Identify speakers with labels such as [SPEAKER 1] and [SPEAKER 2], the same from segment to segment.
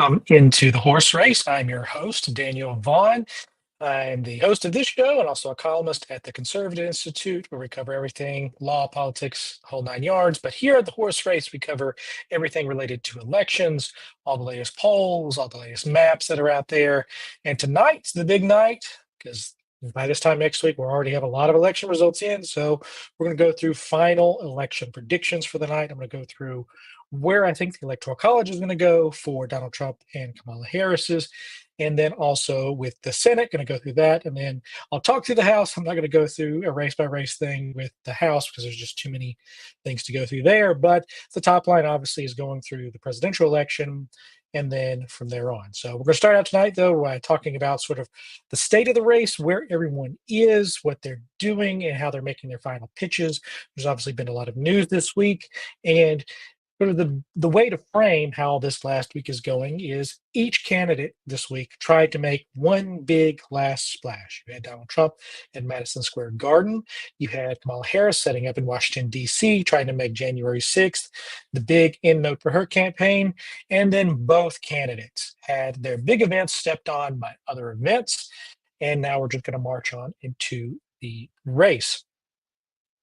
[SPEAKER 1] Welcome into the horse race. I'm your host, Daniel Vaughn. I'm the host of this show and also a columnist at the Conservative Institute, where we cover everything law, politics, whole nine yards. But here at the horse race, we cover everything related to elections, all the latest polls, all the latest maps that are out there. And tonight's the big night because by this time next week, we'll already have a lot of election results in. So we're going to go through final election predictions for the night. I'm going to go through where I think the Electoral College is going to go for Donald Trump and Kamala Harris's. And then also with the Senate, going to go through that. And then I'll talk through the House. I'm not going to go through a race by race thing with the House because there's just too many things to go through there. But the top line obviously is going through the presidential election and then from there on. So we're going to start out tonight, though, by talking about sort of the state of the race, where everyone is, what they're doing, and how they're making their final pitches. There's obviously been a lot of news this week. And sort of the way to frame how this last week is going is each candidate this week tried to make one big last splash. You had Donald Trump at Madison Square Garden. You had Kamala Harris setting up in Washington, D.C., trying to make January 6th the big end note for her campaign. And then both candidates had their big events stepped on by other events. And now we're just going to march on into the race.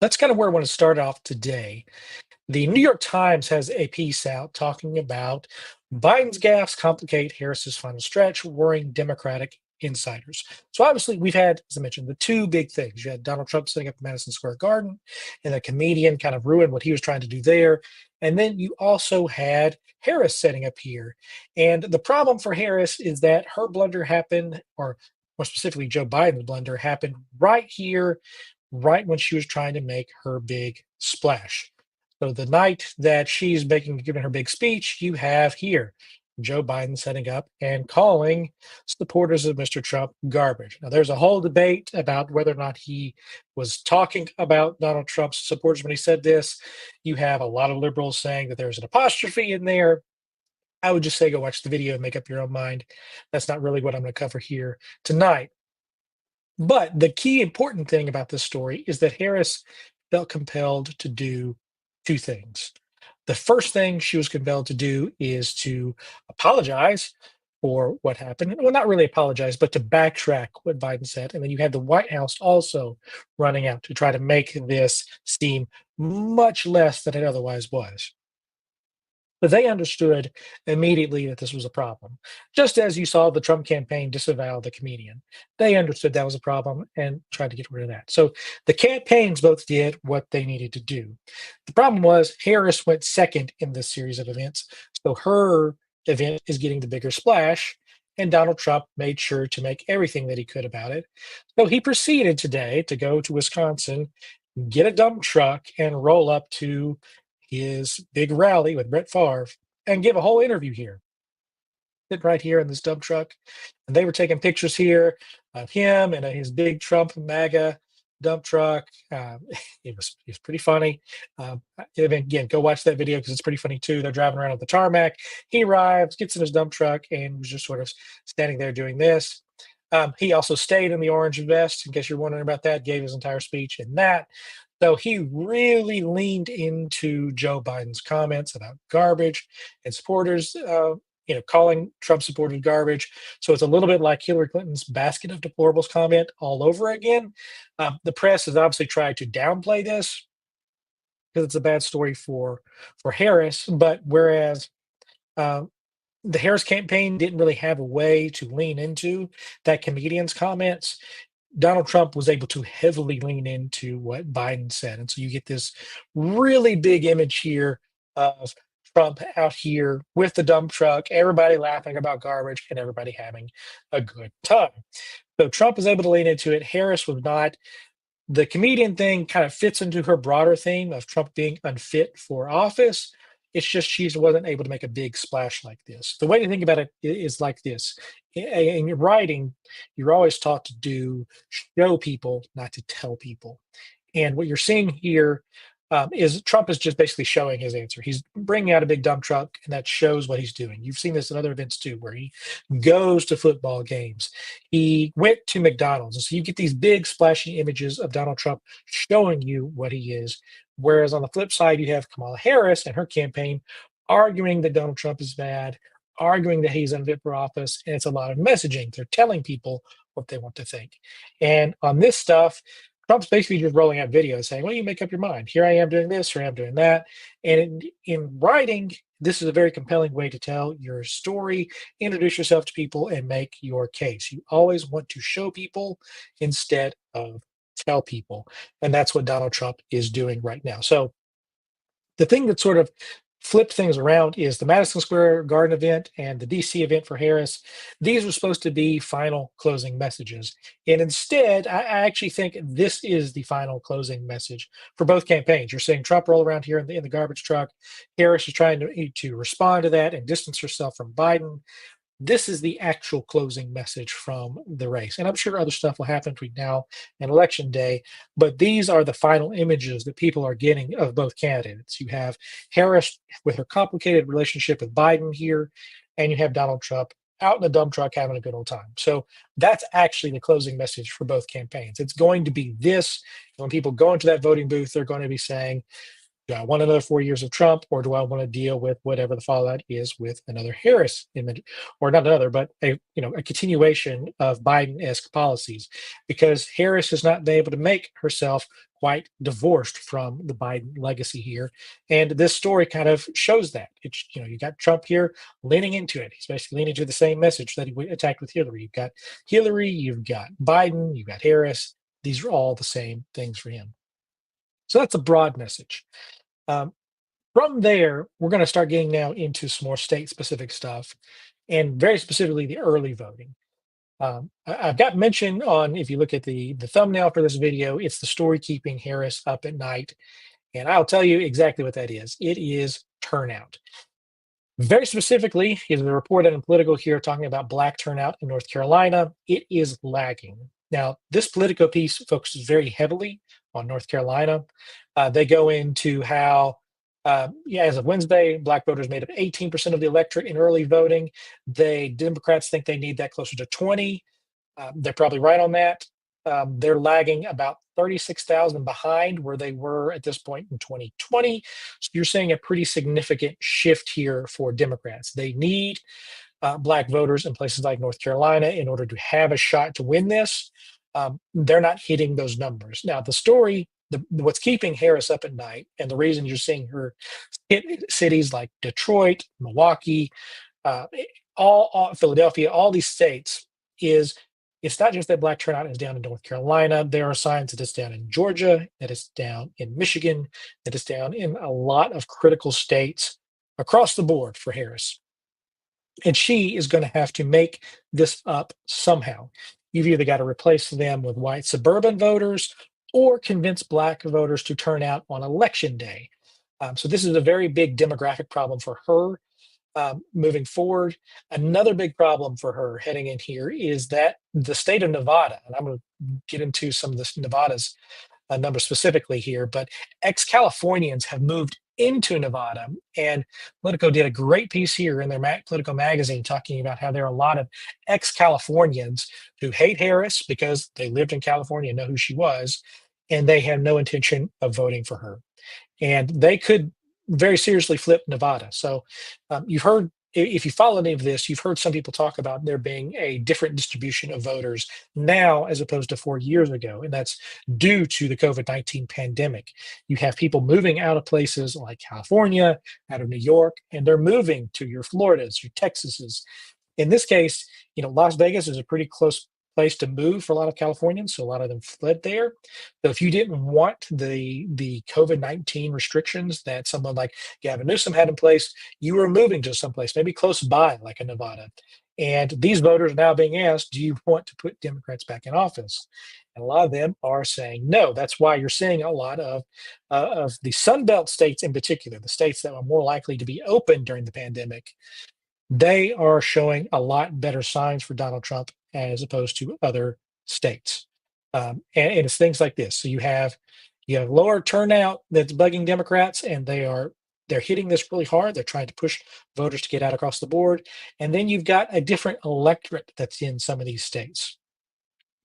[SPEAKER 1] That's kind of where I want to start off today. The New York Times has a piece out talking about Biden's gaffes complicate Harris's final stretch, worrying Democratic insiders. So obviously, we've had, as I mentioned, the two big things. You had Donald Trump setting up Madison Square Garden, and a comedian kind of ruined what he was trying to do there. And then you also had Harris setting up here. And the problem for Harris is that her blunder happened, or more specifically, Joe Biden's blunder happened right here, right when she was trying to make her big splash. So the night that she's giving her big speech, you have here Joe Biden setting up and calling supporters of Mr. Trump garbage. Now, there's a whole debate about whether or not he was talking about Donald Trump's supporters when he said this. You have a lot of liberals saying that there's an apostrophe in there. I would just say go watch the video and make up your own mind. That's not really what I'm going to cover here tonight. But the key important thing about this story is that Harris felt compelled to do two things. The first thing she was compelled to do is to apologize for what happened. Well, not really apologize, but to backtrack what Biden said. And then you had the White House also running out to try to make this seem much less than it otherwise was. But they understood immediately that this was a problem. Just as you saw the Trump campaign disavow the comedian, they understood that was a problem and tried to get rid of that. So the campaigns both did what they needed to do. The problem was Harris went second in this series of events. So her event is getting the bigger splash. And Donald Trump made sure to make everything that he could about it. So he proceeded today to go to Wisconsin, get a dump truck, and roll up to his big rally with Brett Favre and give a whole interview here. Sit right here in this dump truck. And they were taking pictures here of him and his big Trump MAGA dump truck. It was pretty funny. Again, go watch that video because it's pretty funny too. They're driving around on the tarmac. He arrives, gets in his dump truck, and was just sort of standing there doing this. He also stayed in the orange vest, in case you're wondering about that, gave his entire speech in that. So he really leaned into Joe Biden's comments about garbage and supporters, calling Trump supporters garbage. So it's a little bit like Hillary Clinton's basket of deplorables comment all over again. The press has obviously tried to downplay this because it's a bad story for Harris. But whereas the Harris campaign didn't really have a way to lean into that comedian's comments, Donald Trump was able to heavily lean into what Biden said. And so you get this really big image here of Trump out here with the dump truck, everybody laughing about garbage and everybody having a good time. So Trump was able to lean into it. Harris was not. The comedian thing kind of fits into her broader theme of Trump being unfit for office. It's just she wasn't able to make a big splash like this. The way to think about it is like this. In your writing, you're always taught to show people, not to tell people. And what you're seeing here is Trump is just basically showing his answer. He's bringing out a big dump truck, and that shows what he's doing. You've seen this in other events too, where he goes to football games. He went to McDonald's. And so you get these big splashy images of Donald Trump showing you what he is. Whereas on the flip side, you have Kamala Harris and her campaign arguing that Donald Trump is bad, arguing that he's unfit for office, and it's a lot of messaging. They're telling people what they want to think. And on this stuff, Trump's basically just rolling out videos saying, well, you make up your mind. Here I am doing this, here I am doing that. And in writing, this is a very compelling way to tell your story, introduce yourself to people, and make your case. You always want to show people instead of tell people. And that's what Donald Trump is doing right now. So the thing that sort of flipped things around is the Madison Square Garden event and the DC event for Harris. These were supposed to be final closing messages. And instead, I actually think this is the final closing message for both campaigns. You're seeing Trump roll around here in the garbage truck. Harris is trying to respond to that and distance herself from Biden. This is the actual closing message from the race. And I'm sure other stuff will happen between now and election day, but these are the final images that people are getting of both candidates. You have Harris with her complicated relationship with Biden here, and you have Donald Trump out in a dump truck having a good old time. So that's actually the closing message for both campaigns. It's going to be this. When people go into that voting booth, they're going to be saying, do I want another 4 years of Trump, or do I want to deal with whatever the fallout is with another Harris image, or not another, but a continuation of Biden-esque policies? Because Harris has not been able to make herself quite divorced from the Biden legacy here, and this story kind of shows that. It's you got Trump here leaning into it. He's basically leaning to the same message that he attacked with Hillary. You've got Hillary, you've got Biden, you've got Harris. These are all the same things for him. So that's a broad message. Um, from there, we're going to start getting now into some more state specific stuff, and very specifically the early voting. I've got mentioned on, if you look at the thumbnail for this video, it's the story keeping Harris up at night. And I'll tell you exactly what that is. It is turnout. Very specifically, is the report in Politico here talking about Black turnout in North Carolina. It is lagging. Now, this Politico piece focuses very heavily on North Carolina. They go into how, as of Wednesday, Black voters made up 18% of the electorate in early voting. Democrats think they need that closer to 20. They're probably right on that. They're lagging about 36,000 behind where they were at this point in 2020. So you're seeing a pretty significant shift here for Democrats. They need Black voters in places like North Carolina in order to have a shot to win this. They're not hitting those numbers. Now, the story, what's keeping Harris up at night, and the reason you're seeing her hit cities like Detroit, Milwaukee, uh, all Philadelphia, all these states, is it's not just that Black turnout is down in North Carolina. There are signs that it's down in Georgia, that it's down in Michigan, that it's down in a lot of critical states across the board for Harris. And she is going to have to make this up somehow. You've either got to replace them with white suburban voters or convince Black voters to turn out on election day. So this is a very big demographic problem for her moving forward. Another big problem for her heading in here is that the state of Nevada, and I'm going to get into some of this Nevada's numbers specifically here, but ex-Californians have moved into Nevada. And Politico did a great piece here in their Politico magazine talking about how there are a lot of ex-Californians who hate Harris because they lived in California and know who she was, and they have no intention of voting for her. And they could very seriously flip Nevada. So you've heard, if you follow any of this, you've heard some people talk about there being a different distribution of voters now as opposed to 4 years ago. And that's due to the COVID-19 pandemic. You have people moving out of places like California, out of New York, and they're moving to your Floridas, your Texases. In this case, Las Vegas is a pretty close place to move for a lot of Californians, so a lot of them fled there. So if you didn't want the COVID-19 restrictions that someone like Gavin Newsom had in place, you were moving to someplace maybe close by, like a Nevada. And these voters are now being asked, do you want to put Democrats back in office? And a lot of them are saying no. That's why you're seeing a lot of the Sun Belt states in particular, the states that were more likely to be open during the pandemic, they are showing a lot better signs for Donald Trump as opposed to other states. And it's things like this. So you have lower turnout that's bugging Democrats, and they're hitting this really hard. They're trying to push voters to get out across the board. And then you've got a different electorate that's in some of these states.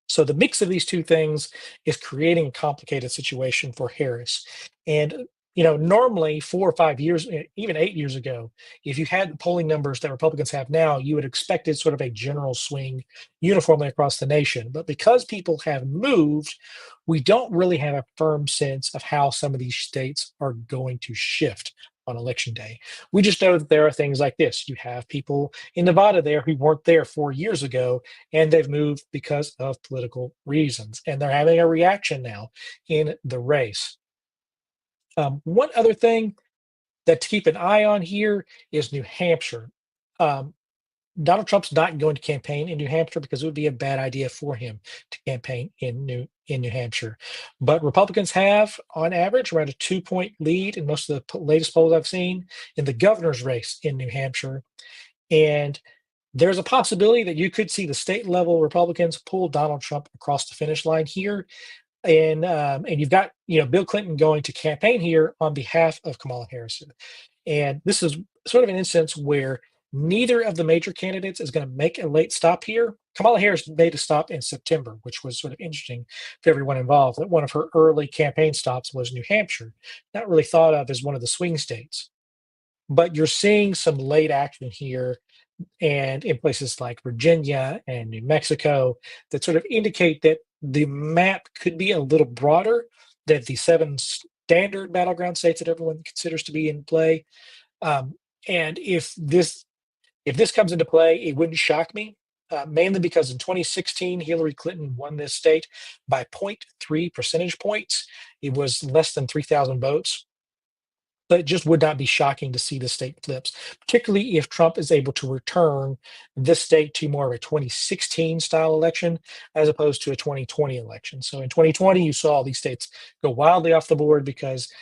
[SPEAKER 1] So the mix of these two things is creating a complicated situation for Harris. And Normally 4 or 5 years, even 8 years ago, if you had the polling numbers that Republicans have now, you would expected sort of a general swing uniformly across the nation. But because people have moved, we don't really have a firm sense of how some of these states are going to shift on election day. We just know that there are things like this. You have people in Nevada there who weren't there 4 years ago, and they've moved because of political reasons. And they're having a reaction now in the race. One other thing that to keep an eye on here is New Hampshire. Um, Donald Trump's not going to campaign in New Hampshire because it would be a bad idea for him to campaign in New Hampshire. But Republicans have, on average, around a 2 point lead in most of the latest polls I've seen in the governor's race in New Hampshire. And there's a possibility that you could see the state level Republicans pull Donald Trump across the finish line here, and you've got Bill Clinton going to campaign here on behalf of Kamala Harris, and this is sort of an instance where neither of the major candidates is going to make a late stop here. Kamala Harris made a stop in September, which was sort of interesting for everyone involved. That one of her early campaign stops was New Hampshire, not really thought of as one of the swing states. But you're seeing some late action here and in places like Virginia and New Mexico that sort of indicate that the map could be a little broader than the seven standard battleground states that everyone considers to be in play. And if this comes into play, it wouldn't shock me, mainly because in 2016 Hillary Clinton won this state by zero point 0.3 percentage points. It was less than 3,000 votes. But it just would not be shocking to see the state flips, particularly if Trump is able to return this state to more of a 2016 style election as opposed to a 2020 election. So in 2020, you saw these states go wildly off the board because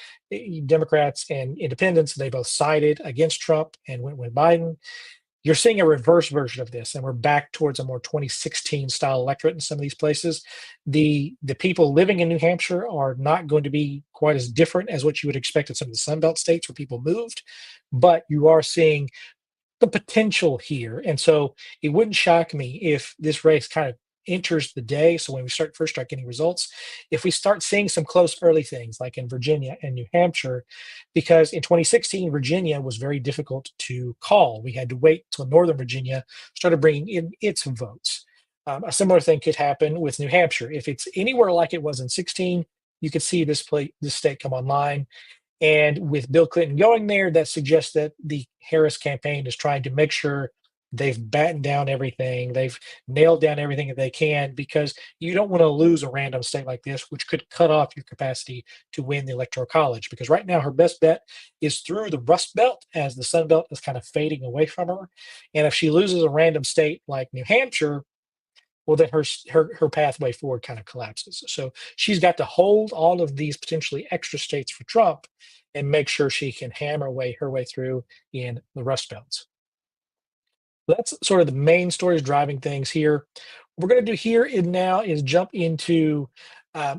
[SPEAKER 1] Democrats and independents, they both sided against Trump and went with Biden. You're seeing a reverse version of this, and we're back towards a more 2016 style electorate in some of these places. The people living in New Hampshire are not going to be quite as different as what you would expect in some of the Sun Belt states where people moved, but you are seeing the potential here. And so it wouldn't shock me if this race kind of enters the day. So when we first start getting results, if we start seeing some close early things like in Virginia and New Hampshire, because in 2016, Virginia was very difficult to call. We had to wait till Northern Virginia started bringing in its votes. A similar thing could happen with New Hampshire. If it's anywhere like it was in 16, you could see this state come online. And with Bill Clinton going there, that suggests that the Harris campaign is trying to make sure they've battened down everything, they've nailed down everything that they can, because you don't want to lose a random state like this, which could cut off your capacity to win the Electoral College. Because right now, her best bet is through the Rust Belt, as the Sun Belt is kind of fading away from her. And if she loses a random state like New Hampshire, well, then her pathway forward kind of collapses. So she's got to hold all of these potentially extra states for Trump and make sure she can hammer her way through in the Rust Belts. That's sort of the main stories driving things here. What we're going to do here and now is jump into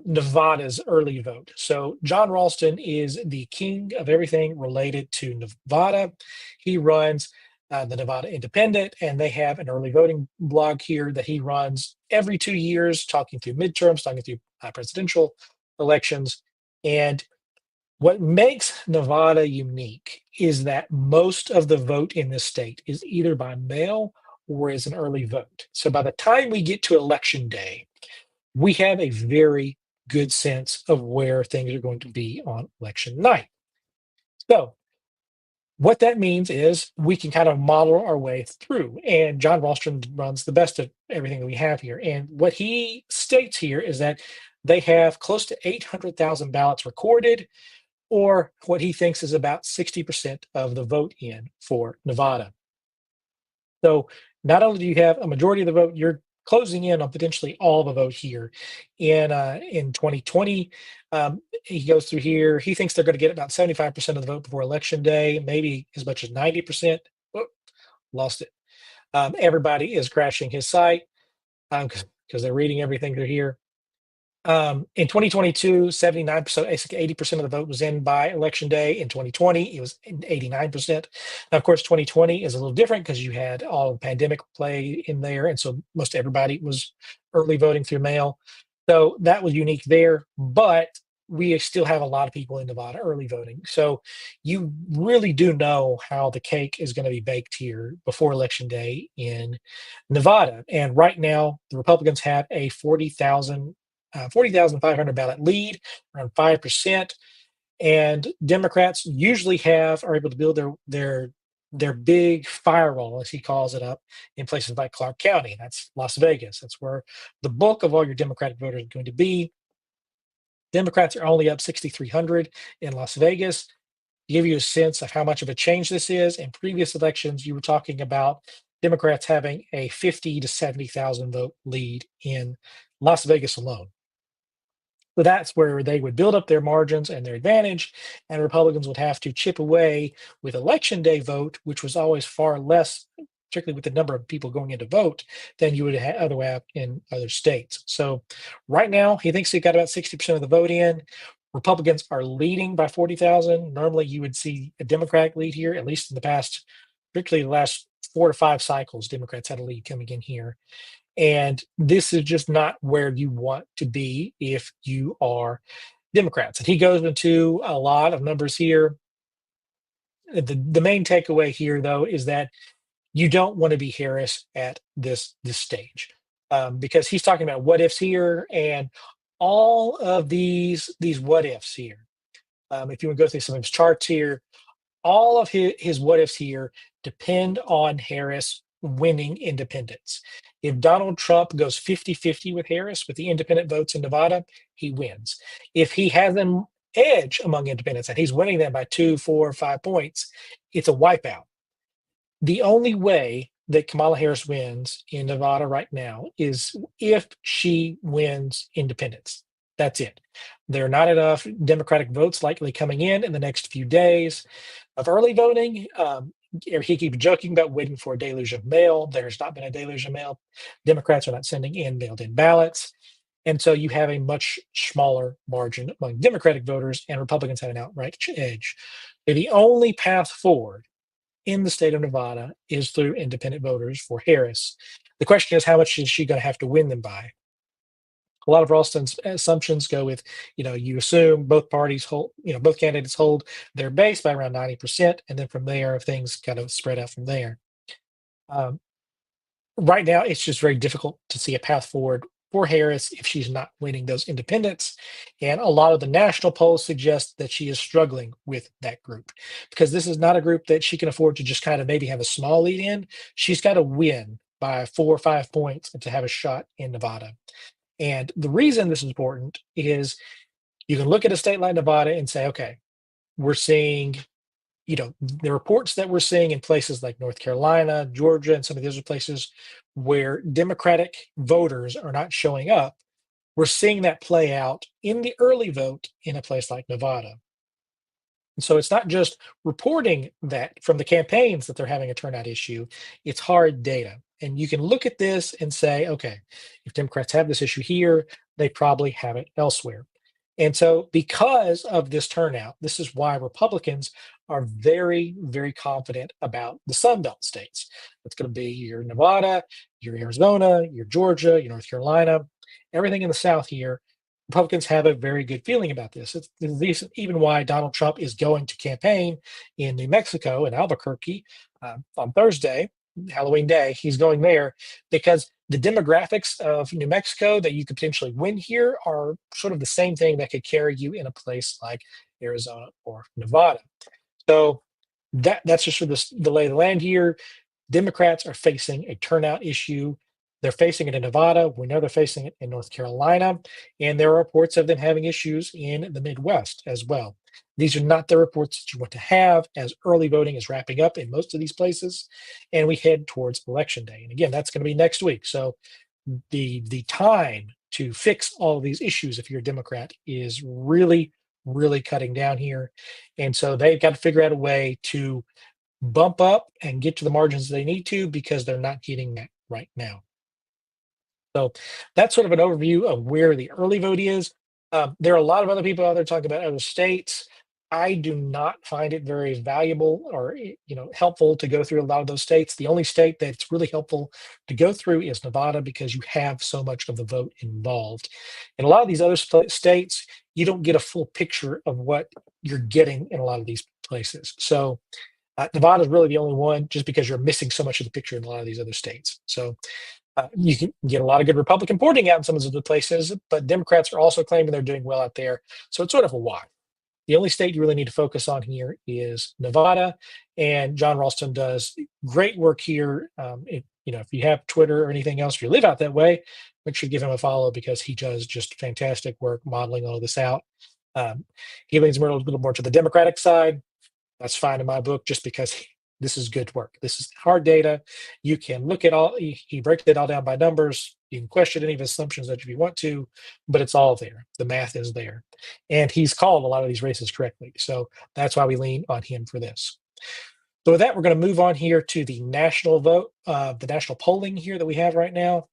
[SPEAKER 1] Nevada's early vote. So John Ralston is the king of everything related to Nevada. He runs the Nevada Independent, and they have an early voting blog here that he runs every 2 years, talking through midterms, talking through presidential elections. And what makes Nevada unique is that most of the vote in this state is either by mail or is an early vote. So by the time we get to election day, we have a very good sense of where things are going to be on election night. So what that means is we can kind of model our way through. And John Ralston runs the best of everything that we have here. And what he states here is that they have close to 800,000 ballots recorded, or what he thinks is about 60% of the vote in for Nevada. So not only do you have a majority of the vote, you're closing in on potentially all the vote here. In 2020, he goes through here. He thinks they're going to get about 75% of the vote before election day, maybe as much as 90%. Oh, lost it. Everybody is crashing his site because they're reading everything through here. In 2022, 79%, 80% of the vote was in by election day. In 2020, it was 89%. Now, of course, 2020 is a little different because you had all the pandemic play in there. And so most everybody was early voting through mail. So that was unique there. But we still have a lot of people in Nevada early voting. So you really do know how the cake is going to be baked here before Election Day in Nevada. And right now, the Republicans have a 40,500 ballot lead, around 5%. And Democrats usually are able to build their big firewall, as he calls it, up in places like Clark County. That's Las Vegas. That's where the bulk of all your Democratic voters are going to be. Democrats are only up 6,300 in Las Vegas. To give you a sense of how much of a change this is, in previous elections, you were talking about Democrats having a 50 to 70,000 vote lead in Las Vegas alone. So that's where they would build up their margins and their advantage, and Republicans would have to chip away with election day vote, which was always far less, particularly with the number of people going in to vote, than you would otherwise have in other states. So right now, he thinks he got about 60% of the vote in. Republicans are leading by 40,000. Normally, you would see a Democratic lead here, at least in the past, particularly the last 4 to 5 cycles, Democrats had a lead coming in here. And this is just not where you want to be if you are Democrats. And he goes into a lot of numbers here. The main takeaway here, though, is that you don't want to be Harris at this stage, because he's talking about what ifs here and all of these what ifs here. If you want to go through some of his charts here, all of his what ifs here depend on Harris winning independents. If Donald Trump goes 50-50 with Harris with the independent votes in Nevada, he wins. If he has an edge among independents and he's winning them by 2, 4, 5 points, it's a wipeout. The only way that Kamala Harris wins in Nevada right now is if she wins independents. That's it. There are not enough Democratic votes likely coming in the next few days of early voting. He keeps joking about waiting for a deluge of mail. There's not been a deluge of mail. Democrats are not sending in mailed in ballots. And so you have a much smaller margin among Democratic voters, and Republicans have an outright edge. The only path forward in the state of Nevada is through independent voters for Harris. The question is, how much is she going to have to win them by? A lot of Ralston's assumptions go with, you assume both parties hold, both candidates hold their base by around 90%, and then from there, things kind of spread out from there. Um, right now, it's just very difficult to see a path forward for Harris if she's not winning those independents. And a lot of the national polls suggest that she is struggling with that group, because this is not a group that she can afford to just kind of maybe have a small lead in. She's got to win by 4 or 5 points to have a shot in Nevada. And the reason this is important is you can look at a state like Nevada and say, okay, we're seeing, the reports that we're seeing in places like North Carolina, Georgia, and some of the other places where Democratic voters are not showing up. We're seeing that play out in the early vote in a place like Nevada. And so it's not just reporting that from the campaigns that they're having a turnout issue, it's hard data. And you can look at this and say, okay, if Democrats have this issue here, they probably have it elsewhere. And so, because of this turnout, this is why Republicans are very, very confident about the Sun Belt states. It's going to be your Nevada, your Arizona, your Georgia, your North Carolina, everything in the South here. Republicans have a very good feeling about this. It's even why Donald Trump is going to campaign in New Mexico in Albuquerque on Thursday, Halloween Day. He's going there because the demographics of New Mexico that you could potentially win here are sort of the same thing that could carry you in a place like Arizona or Nevada. So that's just for the lay of the land here. Democrats are facing a turnout issue. They're facing it in Nevada. We know they're facing it in North Carolina. And there are reports of them having issues in the Midwest as well. These are not the reports that you want to have as early voting is wrapping up in most of these places. And we head towards Election Day. And again, that's going to be next week. So the time to fix all of these issues, if you're a Democrat, is really, really cutting down here. And so they've got to figure out a way to bump up and get to the margins they need to, because they're not getting that right now. So that's sort of an overview of where the early vote is. There are a lot of other people out there talking about other states. I do not find it very valuable or helpful to go through a lot of those states. The only state that's really helpful to go through is Nevada because you have so much of the vote involved. In a lot of these other states, you don't get a full picture of what you're getting in a lot of these places. So Nevada is really the only one, just because you're missing so much of the picture in a lot of these other states. So you can get a lot of good Republican porting out in some of those other places, but Democrats are also claiming they're doing well out there. So it's sort of a wash. The only state you really need to focus on here is Nevada, and John Ralston does great work here. If you have Twitter or anything else, if you live out that way, make sure you give him a follow because he does just fantastic work modeling all this out. Um, he leans more a little more to the Democratic side. That's fine in my book, just because this is good work. This is hard data. You can look at all. He breaks it all down by numbers. You can question any of his assumptions that if you want to, but it's all there. The math is there, and he's called a lot of these races correctly. So that's why we lean on him for this. So with that, we're going to move on here to the national vote, the national polling here that we have right now.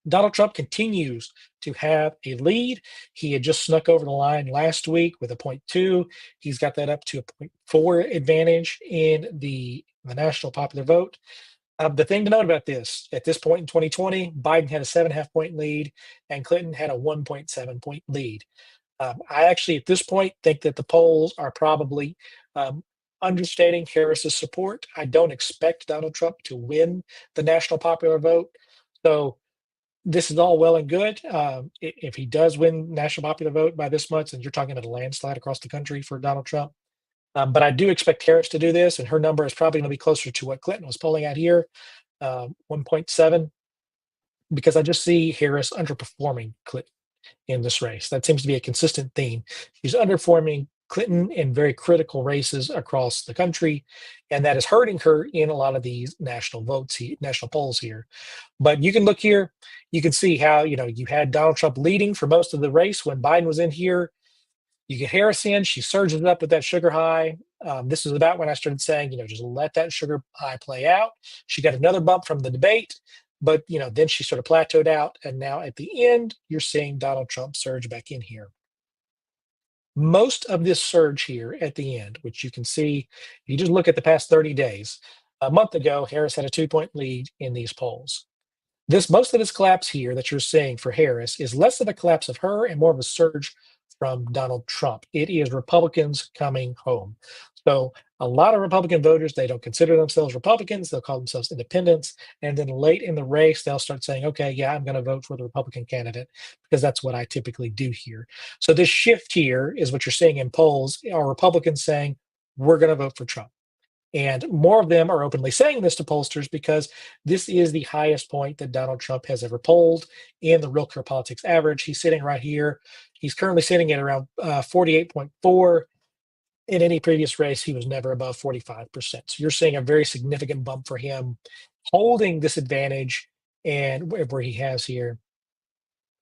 [SPEAKER 1] Donald Trump continues to have a lead. He had just snuck over the line last week with a 0.2. He's got that up to a 0.4 advantage in the national popular vote. The thing to note about this, at this point in 2020, Biden had a 7.5 point lead and Clinton had a 1.7 point lead. I actually, at this point, think that the polls are probably understating Harris's support. I don't expect Donald Trump to win the national popular vote. So this is all well and good. If he does win national popular vote by this much, and you're talking about a landslide across the country for Donald Trump. But I do expect Harris to do this, and her number is probably going to be closer to what Clinton was polling at here, 1.7, because I just see Harris underperforming Clinton in this race. That seems to be a consistent theme. She's underperforming Clinton in very critical races across the country, and that is hurting her in a lot of these national votes, national polls here. But you can look here, you can see how you had Donald Trump leading for most of the race when Biden was in here. You get Harris in, she surges up with that sugar high. This is about when I started saying, just let that sugar high play out. She got another bump from the debate, but then she sort of plateaued out, and now at the end, you're seeing Donald Trump surge back in here. Most of this surge here at the end, which you can see, if you just look at the past 30 days, a month ago, Harris had a 2 point lead in these polls. Most of this collapse here that you're seeing for Harris is less of a collapse of her and more of a surge from Donald Trump. It is Republicans coming home. So a lot of Republican voters, they don't consider themselves Republicans. They'll call themselves independents. And then late in the race, they'll start saying, okay, yeah, I'm going to vote for the Republican candidate because that's what I typically do here. So this shift here is what you're seeing in polls are Republicans saying, we're going to vote for Trump. And more of them are openly saying this to pollsters because this is the highest point that Donald Trump has ever polled in the Real Clear Politics average. He's sitting right here. He's currently sitting at around 48.4. In any previous race, he was never above 45%. So you're seeing a very significant bump for him holding this advantage and where he has here.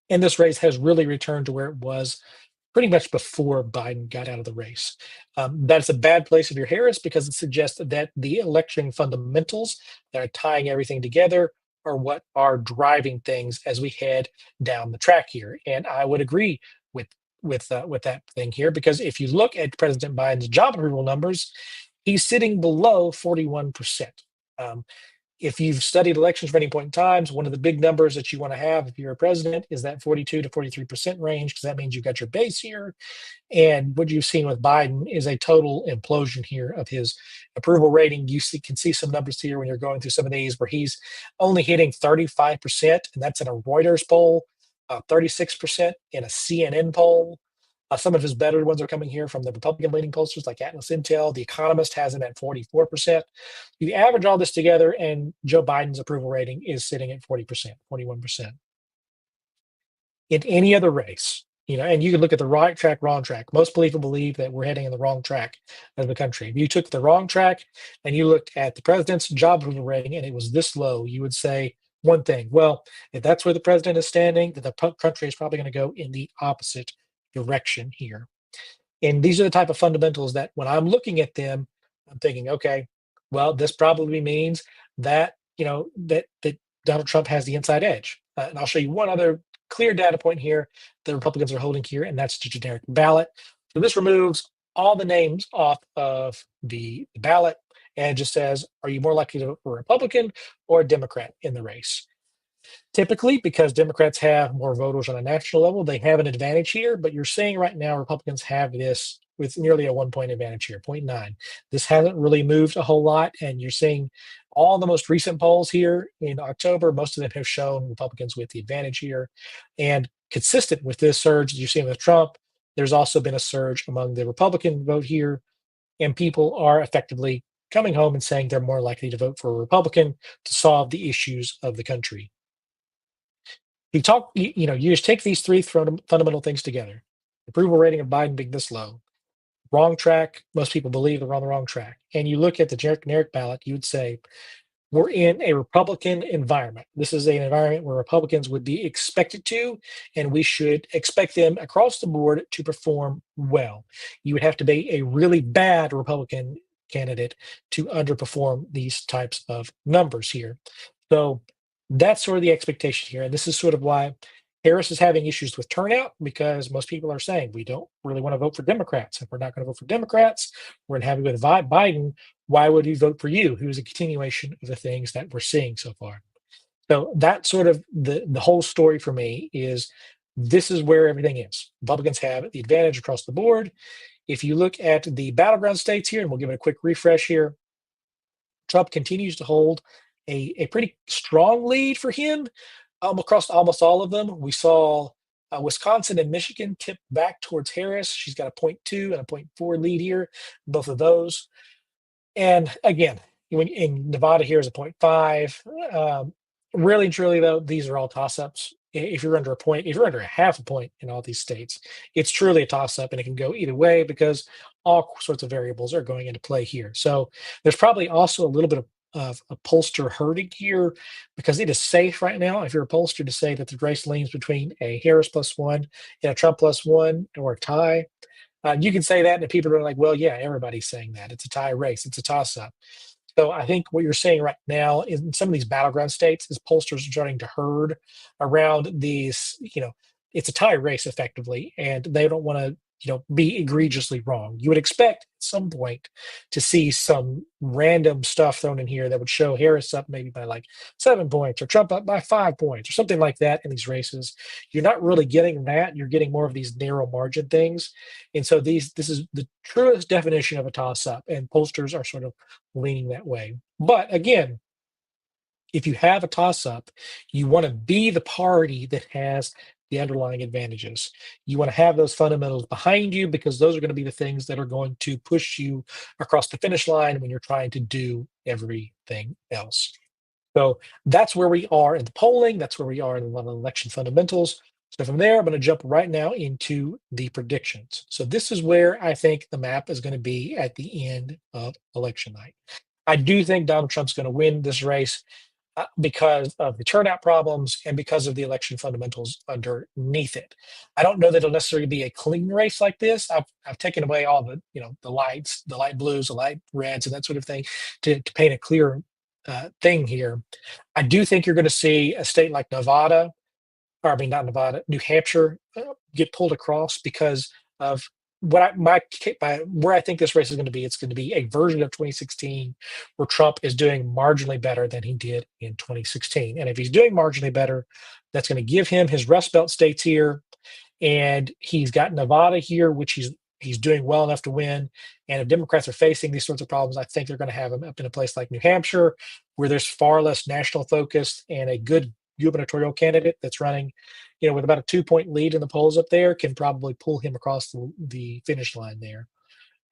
[SPEAKER 1] And this race has really returned to where it was pretty much before Biden got out of the race. That's a bad place if you're Harris because it suggests that the election fundamentals that are tying everything together are what are driving things as we head down the track here. And I would agree with with that thing here because if you look at President Biden's job approval numbers, he's sitting below 41%. Um, if you've studied elections for any point in time, one of the big numbers that you want to have if you're a president is that 42 to 43% range, because that means you've got your base here. And what you've seen with Biden is a total implosion here of his approval rating. Can see some numbers here when you're going through some of these where he's only hitting 35%, and that's in a Reuters poll, 36% in a CNN poll. Some of his better ones are coming here from the Republican leading pollsters like Atlas Intel. The Economist has him at 44%. You average all this together, and Joe Biden's approval rating is sitting at 40%, 41%. In any other race, and you can look at the right track, wrong track. Most people believe that we're heading in the wrong track as a country. If you took the wrong track and you looked at the president's job approval rating and it was this low, you would say one thing. Well, if that's where the president is standing, then the country is probably going to go in the opposite direction here. And these are the type of fundamentals that when I'm looking at them, I'm thinking, okay, well, this probably means that, that Donald Trump has the inside edge. And I'll show you one other clear data point here the Republicans are holding here, and that's the generic ballot. So this removes all the names off of the ballot and just says, are you more likely to vote for a Republican or a Democrat in the race? Typically, because Democrats have more voters on a national level, they have an advantage here. But you're seeing right now Republicans have this with nearly a 1 point advantage here, point 0.9. This hasn't really moved a whole lot. And you're seeing all the most recent polls here in October, most of them have shown Republicans with the advantage here. And consistent with this surge that you're seeing with Trump, there's also been a surge among the Republican vote here. And people are effectively coming home and saying they're more likely to vote for a Republican to solve the issues of the country. You just take these three fundamental things together. Approval rating of Biden being this low, wrong track. Most people believe they're on the wrong track. And you look at the generic ballot, you would say, we're in a Republican environment. This is an environment where Republicans would be expected to, and we should expect them across the board to perform well. You would have to be a really bad Republican candidate to underperform these types of numbers here. So that's sort of the expectation here. And this is sort of why Harris is having issues with turnout because most people are saying we don't really want to vote for Democrats. If we're not going to vote for Democrats, we're unhappy with Biden. Why would we vote for you? Who's a continuation of the things that we're seeing so far. So that's sort of the whole story for me is this is where everything is. Republicans have the advantage across the board. If you look at the battleground states here, and we'll give it a quick refresh here, Trump continues to hold a pretty strong lead for him across almost all of them. We saw Wisconsin and Michigan tip back towards Harris. She's got a point 0.2 and a 0.4 lead here, both of those. And again, when in Nevada here is a 0.5. Really and truly, though, these are all toss-ups. If you're under a point, if you're under a half a point in all these states, it's truly a toss-up, and it can go either way because all sorts of variables are going into play here. So there's probably also a little bit of a pollster hurting here because it is safe right now if you're a pollster to say that the race leans between a Harris +1 and a Trump +1 or a tie. You can say that, and people are like, well, yeah, everybody's saying that. It's a tie race, it's a toss up. So I think what you're seeing right now in some of these battleground states is pollsters are starting to herd around these, it's a tie race effectively, and they don't want to, be egregiously wrong. You would expect at some point to see some random stuff thrown in here that would show Harris up maybe by like 7 points or Trump up by 5 points or something like that in these races. You're not really getting that. You're getting more of these narrow margin things. And so this is the truest definition of a toss up, and pollsters are sort of leaning that way. But again, if you have a toss up, you want to be the party that has the underlying advantages. You want to have those fundamentals behind you because those are going to be the things that are going to push you across the finish line when you're trying to do everything else. So that's where we are in the polling. That's where we are in the election fundamentals. So from there, I'm going to jump right now into the predictions. So this is where I think the map is going to be at the end of election night. I do think Donald Trump's going to win this race because of the turnout problems and because of the election fundamentals underneath it. I don't know that it'll necessarily be a clean race like this. I've taken away all the the lights, the light blues, the light reds, and that sort of thing to paint a clear thing here. I do think you're going to see a state like Nevada, or I mean not Nevada, New Hampshire get pulled across because of where I think this race is going to be. It's going to be a version of 2016 where Trump is doing marginally better than he did in 2016. And if he's doing marginally better, that's going to give him his Rust Belt states here, and he's got Nevada here, which he's doing well enough to win. And if Democrats are facing these sorts of problems, I think they're going to have him up in a place like New Hampshire, where there's far less national focus, and a good gubernatorial candidate that's running, with about a 2 point lead in the polls up there can probably pull him across the finish line there.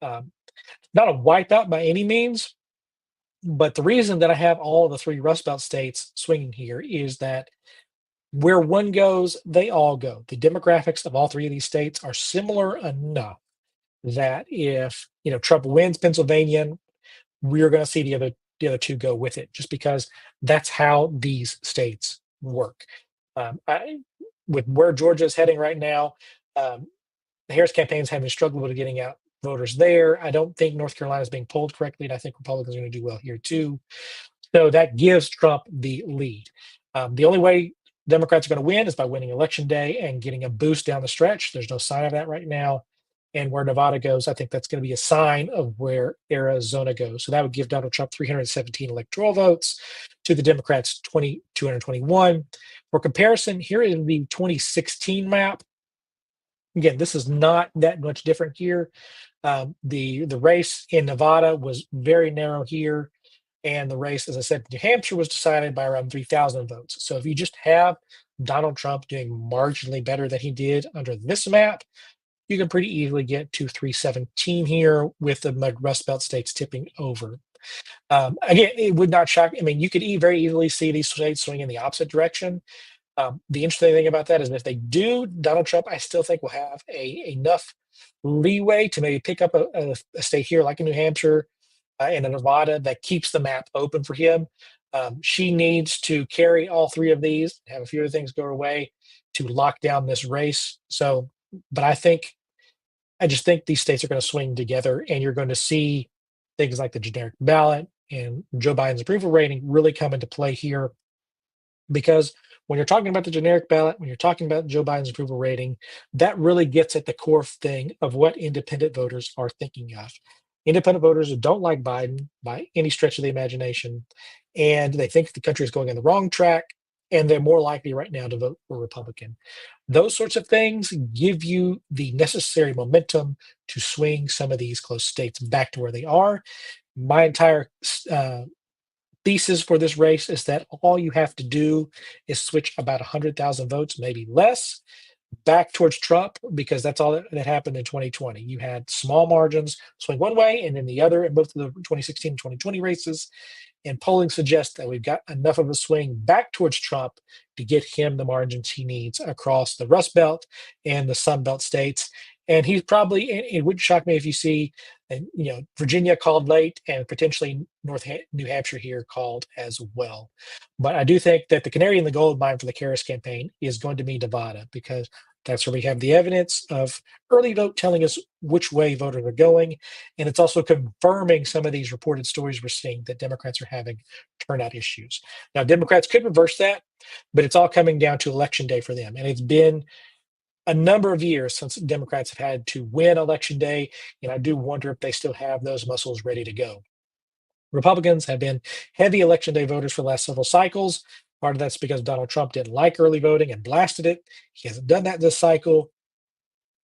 [SPEAKER 1] Not a wipeout by any means, but the reason that I have all of the three Rust Belt states swinging here is that where one goes, they all go. The demographics of all three of these states are similar enough that if Trump wins Pennsylvania, we're going to see the other two go with it, just because that's how these states work. With where Georgia is heading right now, the Harris campaign is having struggled with getting out voters there. I don't think North Carolina is being polled correctly, and I think Republicans are going to do well here too. So that gives Trump the lead. The only way Democrats are going to win is by winning election day and getting a boost down the stretch. There's no sign of that right now. And where Nevada goes, I think that's going to be a sign of where Arizona goes. So that would give Donald Trump 317 electoral votes to the Democrats 221. For comparison, here is the 2016 map. Again, this is not that much different here. The race in Nevada was very narrow here, and the race, as I said, New Hampshire was decided by around 3,000 votes. So if you just have Donald Trump doing marginally better than he did under this map, you can pretty easily get to 317 here with the Rust Belt states tipping over. Again, it would not shock. I mean, you could very easily see these states swing in the opposite direction. The interesting thing about that is if they do, Donald Trump, I still think will have enough leeway to maybe pick up a state here like in New Hampshire and in Nevada that keeps the map open for him. She needs to carry all three of these, have a few other things go her way to lock down this race. So, but I just think these states are going to swing together, and you're going to see things like the generic ballot and Joe Biden's approval rating really come into play here. Because when you're talking about the generic ballot, when you're talking about Joe Biden's approval rating, that really gets at the core thing of what independent voters are thinking of. Independent voters who don't like Biden by any stretch of the imagination, and they think the country is going on the wrong track, and they're more likely right now to vote for Republican. Those sorts of things give you the necessary momentum to swing some of these close states back to where they are. My entire thesis for this race is that all you have to do is switch about 100,000 votes, maybe less, back towards Trump, because that's all that happened in 2020. You had small margins swing one way and then the other in both of the 2016 and 2020 races. And polling suggests that we've got enough of a swing back towards Trump to get him the margins he needs across the Rust Belt and the Sun Belt states. And he's probably, it wouldn't shock me if you see, Virginia called late and potentially New Hampshire here called as well. But I do think that the canary in the gold mine for the Harris campaign is going to be Nevada, because that's where we have the evidence of early vote telling us which way voters are going. And it's also confirming some of these reported stories we're seeing that Democrats are having turnout issues. Now, Democrats could reverse that, but it's all coming down to election day for them. And it's been a number of years since Democrats have had to win election day. And I do wonder if they still have those muscles ready to go. Republicans have been heavy election day voters for the last several cycles. Part of that's because Donald Trump didn't like early voting and blasted it. He hasn't done that this cycle.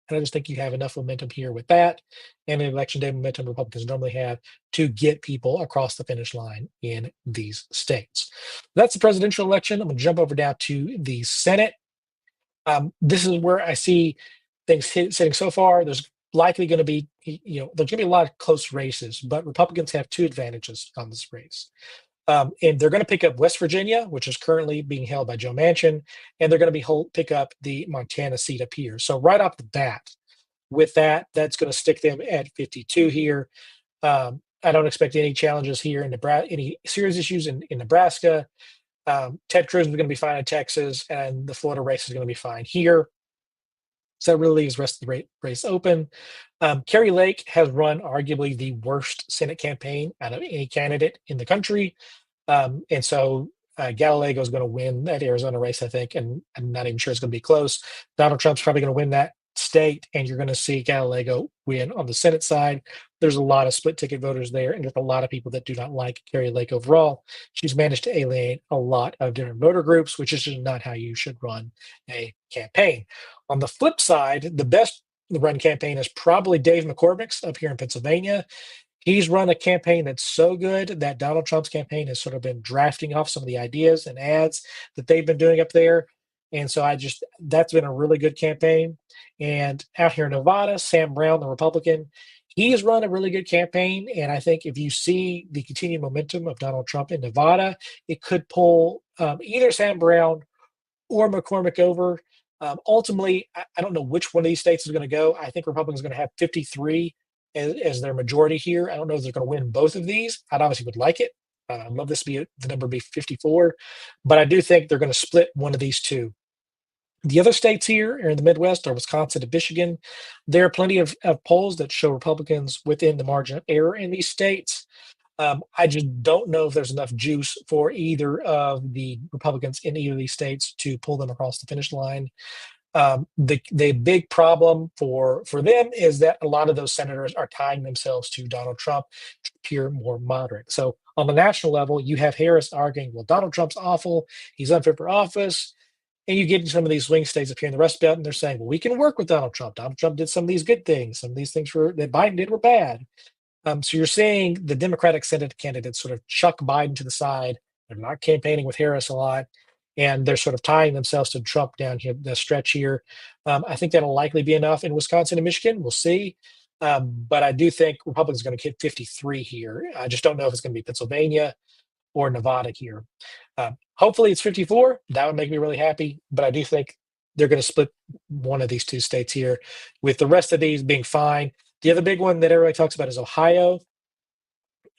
[SPEAKER 1] And I just think you have enough momentum here with that and the election day momentum Republicans normally have to get people across the finish line in these states. That's the presidential election. I'm going to jump over down to the Senate. This is where I see things sitting so far. There's likely going to be, there's going to be a lot of close races, but Republicans have two advantages on this race. And they're going to pick up West Virginia, which is currently being held by Joe Manchin, and they're going to pick up the Montana seat up here. So right off the bat, with that, that's going to stick them at 52 here. I don't expect any challenges here in Nebraska, any serious issues in Nebraska. Ted Cruz is going to be fine in Texas, and the Florida race is going to be fine here. So that really leaves the rest of the race open. Kari Lake has run arguably the worst Senate campaign out of any candidate in the country. And so Gallego is going to win that Arizona race, I think, and I'm not even sure it's going to be close. Donald Trump's probably going to win that state, and you're going to see Gallego win on the Senate side. There's a lot of split ticket voters there, and there's a lot of people that do not like Kari Lake overall. She's managed to alienate a lot of different voter groups, which is just not how you should run a campaign. On the flip side, the best run campaign is probably Dave McCormick's up here in Pennsylvania. He's run a campaign that's so good that Donald Trump's campaign has sort of been drafting off some of the ideas and ads that they've been doing up there. And so that's been a really good campaign. And out here in Nevada, Sam Brown, the Republican, he has run a really good campaign. And I think if you see the continued momentum of Donald Trump in Nevada, it could pull either Sam Brown or McCormick over. Ultimately, I don't know which one of these states is going to go. I think Republicans are going to have 53 as their majority here. I don't know if they're going to win both of these. I'd obviously would like it. I'd love this to be the number be 54, but I do think they're going to split one of these two. The other states here are in the Midwest are Wisconsin and Michigan. There are plenty of polls that show Republicans within the margin of error in these states. I just don't know if there's enough juice for either of the Republicans in either of these states to pull them across the finish line. The big problem for them is that a lot of those senators are tying themselves to Donald Trump to appear more moderate. So on the national level, you have Harris arguing, well, Donald Trump's awful, he's unfit for office. And you get in some of these swing states up here in the Rust Belt, and they're saying, well, we can work with Donald Trump. Donald Trump did some of these good things. Some of these things that Biden did were bad. So you're seeing the Democratic Senate candidates sort of chuck Biden to the side. They're not campaigning with Harris a lot, and they're sort of tying themselves to Trump down here, the stretch here. I think that'll likely be enough in Wisconsin and Michigan. We'll see. But I do think Republicans are going to hit 53 here. I just don't know if it's going to be Pennsylvania or Nevada here. Hopefully it's 54. That would make me really happy. But I do think they're going to split one of these two states here, with the rest of these being fine. The other big one that everybody talks about is Ohio.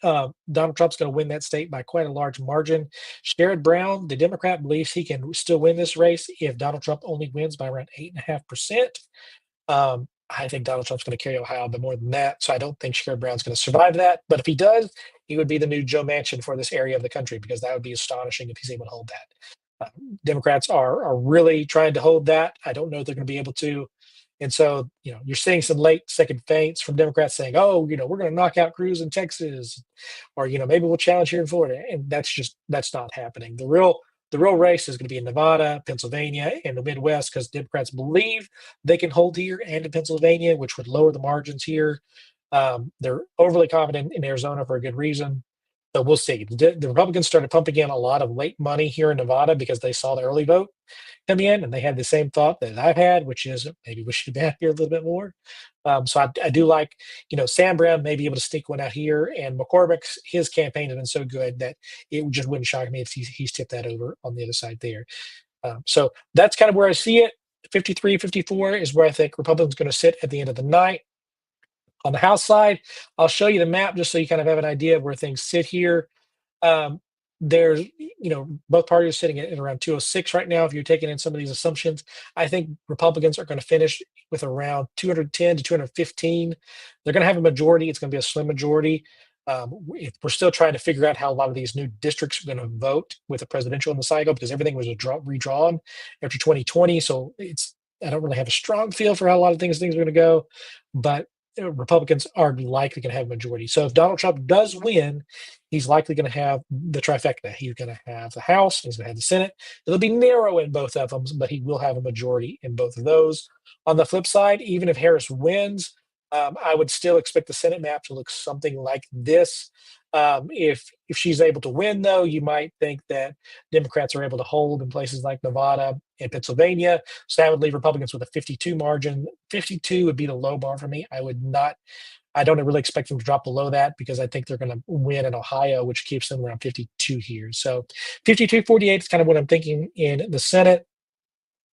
[SPEAKER 1] Donald Trump's going to win that state by quite a large margin. Sherrod Brown, the Democrat, believes he can still win this race if Donald Trump only wins by around 8.5%. I think Donald Trump's going to carry Ohio by more than that. So I don't think Sherrod Brown's going to survive that. But if he does, he would be the new Joe Manchin for this area of the country, because that would be astonishing if he's able to hold that. Democrats are really trying to hold that. I don't know if they're going to be able to. And so, you're seeing some late second feints from Democrats saying, oh, we're going to knock out Cruz in Texas, or, maybe we'll challenge here in Florida. And that's not happening. The real race is going to be in Nevada, Pennsylvania, and the Midwest, because Democrats believe they can hold here and in Pennsylvania, which would lower the margins here. They're overly confident in Arizona for a good reason. So we'll see. The Republicans started pumping in a lot of late money here in Nevada because they saw the early vote come in, and they had the same thought that I've had, which is maybe we should be out here a little bit more. So I do like, Sam Brown may be able to sneak one out here, and McCormick's his campaign has been so good that it just wouldn't shock me if he's tipped that over on the other side there. So that's kind of where I see it. 53, 54 is where I think Republicans going to sit at the end of the night. On the House side, I'll show you the map just so you kind of have an idea of where things sit here. Um, there's, both parties are sitting at around 206 right now. If you're taking in some of these assumptions, I think Republicans are going to finish with around 210 to 215. They're going to have a majority. It's going to be a slim majority. We're still trying to figure out how a lot of these new districts are going to vote with the presidential in the cycle, because everything was redrawn after 2020. So I don't really have a strong feel for how a lot of things are going to go, but Republicans are likely going to have a majority. So if Donald Trump does win, he's likely going to have the trifecta. He's going to have the House, he's going to have the Senate. It'll be narrow in both of them, but he will have a majority in both of those. On the flip side, even if Harris wins, I would still expect the Senate map to look something like this. If she's able to win, though, you might think that Democrats are able to hold in places like Nevada and Pennsylvania. So that would leave Republicans with a 52 margin. 52 would be the low bar for me. I don't really expect them to drop below that, because I think they're going to win in Ohio, which keeps them around 52 here. So 52-48 is kind of what I'm thinking in the Senate.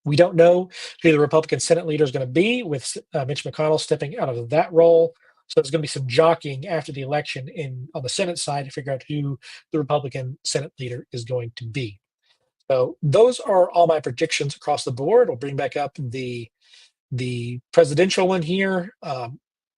[SPEAKER 1] We don't know who the Republican Senate leader is going to be, with Mitch McConnell stepping out of that role. So there's going to be some jockeying after the election on the Senate side to figure out who the Republican Senate leader is going to be. So those are all my predictions across the board. We'll bring back up the presidential one here.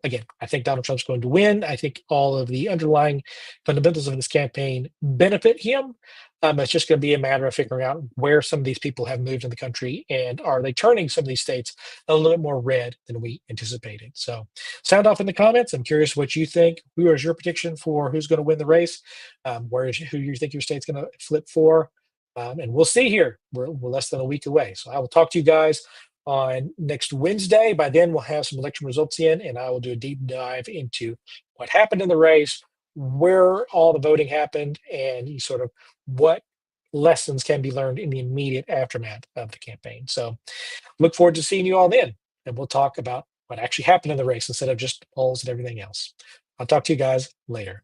[SPEAKER 1] Again, I think Donald Trump's going to win. I think all of the underlying fundamentals of this campaign benefit him. It's just going to be a matter of figuring out where some of these people have moved in the country, and are they turning some of these states a little bit more red than we anticipated. So sound off in the comments. I'm curious what you think. Who is your prediction for who's going to win the race? Who you think your state's going to flip for? And we'll see here. We're less than a week away. So I will talk to you guys on next Wednesday. By then, we'll have some election results in, and I will do a deep dive into what happened in the race, where all the voting happened, and sort of what lessons can be learned in the immediate aftermath of the campaign. So look forward to seeing you all then, and we'll talk about what actually happened in the race instead of just polls and everything else. I'll talk to you guys later.